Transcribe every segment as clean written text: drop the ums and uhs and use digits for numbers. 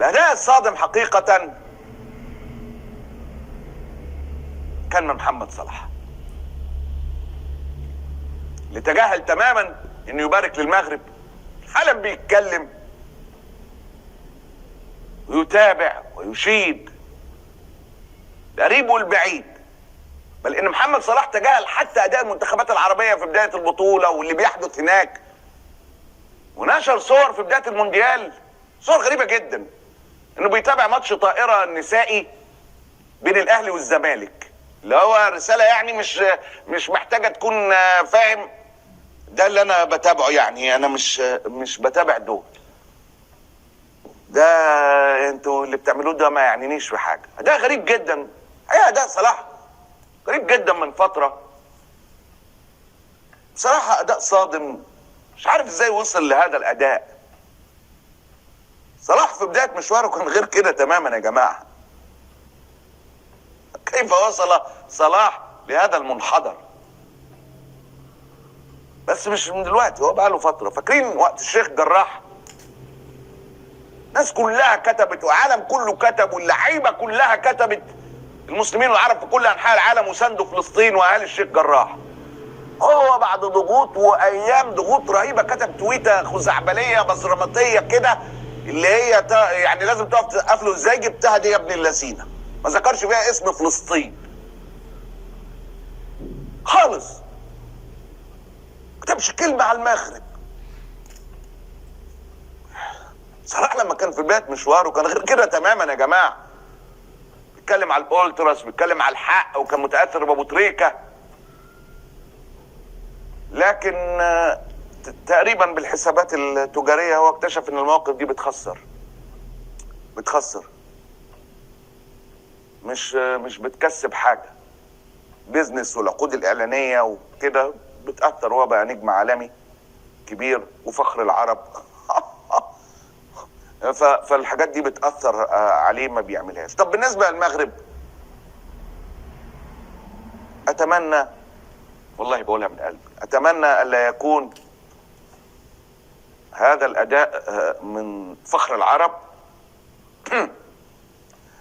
الأداء الصادم حقيقة كان من محمد صلاح، اللي تجاهل تماما انه يبارك للمغرب. حالا بيتكلم ويتابع ويشيد القريب والبعيد، بل ان محمد صلاح تجاهل حتى اداء المنتخبات العربيه في بدايه البطوله واللي بيحدث هناك، ونشر صور في بدايه المونديال، صور غريبه جدا، انه بيتابع ماتش طائره نسائي بين الاهلي والزمالك، اللي هو رساله يعني مش محتاجه تكون فاهم. ده اللي انا بتابعه، يعني انا مش بتابع دول. ده انتوا اللي بتعملوه ده ما يعنينيش في حاجه. ده غريب جدا، اداء صلاح غريب جدا من فتره بصراحه، اداء صادم. مش عارف ازاي وصل لهذا الاداء. صلاح في بدايه مشواره كان غير كده تماما يا جماعه. كيف وصل صلاح لهذا المنحدر؟ بس مش من دلوقتي، هو بقى له فتره. فاكرين وقت الشيخ جراح؟ الناس كلها كتبت والعالم كله كتب واللعيبه كلها كتبت، المسلمين والعرب في كل انحاء العالم، وساندوا فلسطين واهالي الشيخ جراح. هو بعد ضغوط وايام ضغوط رهيبه كتب تويته خزعبليه بصرمطيه كده، اللي هي يعني لازم تقف تسقف له. ازاي جبتها دي يا ابن اللذينه؟ ما ذكرش فيها اسم فلسطين خالص، كتبش كلمه على المغرب. صلاح لما كان في بدايه مشواره كان غير كده تماما يا جماعه. بيتكلم على الالتراس، بيتكلم على الحق، وكان متاثر بابو تريكه. لكن تقريبا بالحسابات التجاريه هو اكتشف ان المواقف دي بتخسر، مش بتكسب حاجه. بيزنس والعقود الاعلانيه وكده بتاثر. هو بقى نجم عالمي كبير وفخر العرب فالحاجات دي بتاثر عليه، ما بيعملهاش. طب بالنسبه للمغرب، اتمنى، والله بقولها من قلبي، اتمنى الا يكون هذا الاداء من فخر العرب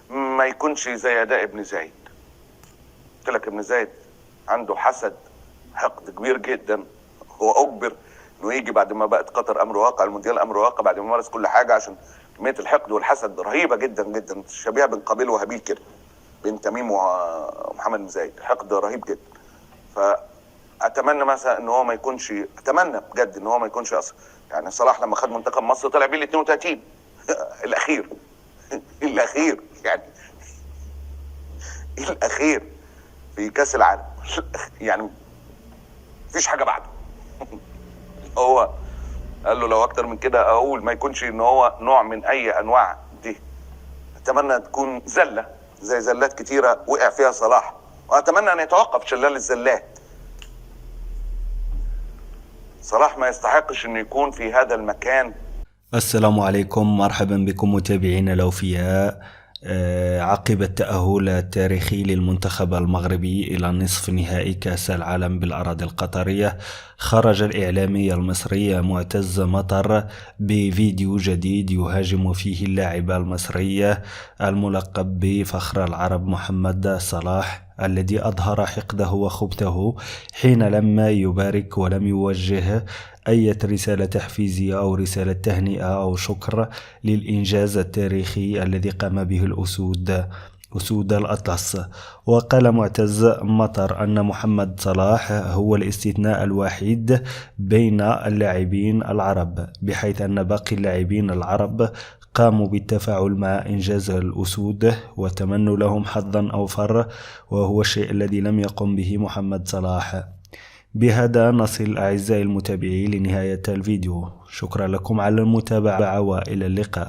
ما يكونش زي اداء ابن زايد. قلت لك ابن زايد عنده حسد، حقد كبير جدا. هو اجبر انه يجي بعد ما بقت قطر امر واقع، المونديال امر واقع، بعد ما مارس كل حاجه، عشان كميه الحقد والحسد رهيبه جدا جدا، شبيهه بين قابيل وهابيل كده، بين تميم ومحمد بن زايد. حقد رهيب جدا. فاتمنى مثلا ان هو ما يكونش، اتمنى بجد ان هو ما يكونش اصلا. يعني صلاح لما خد منتخب مصر طلع بيه ال 32 الاخير الاخير يعني الاخير في كاس العالم يعني مفيش حاجه بعده. هو قال له لو اكتر من كده اقول ما يكونش ان هو نوع من اي انواع دي. اتمنى تكون زله زي زلات كتيره وقع فيها صلاح، واتمنى ان يتوقف شلال الزلات. صلاح ما يستحقش انه يكون في هذا المكان. السلام عليكم، مرحبا بكم متابعينا الأوفياء. عقب التأهل التاريخي للمنتخب المغربي إلى نصف نهائي كأس العالم بالأراضي القطرية، خرج الإعلامي المصري معتز مطر بفيديو جديد يهاجم فيه اللاعب المصري الملقب بفخر العرب محمد صلاح، الذي أظهر حقده وخبثه حين لم يبارك ولم يوجه أي رسالة تحفيزية أو رسالة تهنئة أو شكر للإنجاز التاريخي الذي قام به أسود الأطلس. وقال معتز مطر أن محمد صلاح هو الاستثناء الوحيد بين اللاعبين العرب، بحيث أن باقي اللاعبين العرب قاموا بالتفاعل مع إنجاز الأسود وتمنوا لهم حظا أوفر، وهو الشيء الذي لم يقم به محمد صلاح. بهذا نصل أعزائي المتابعين لنهاية الفيديو. شكرا لكم على المتابعة وإلى اللقاء.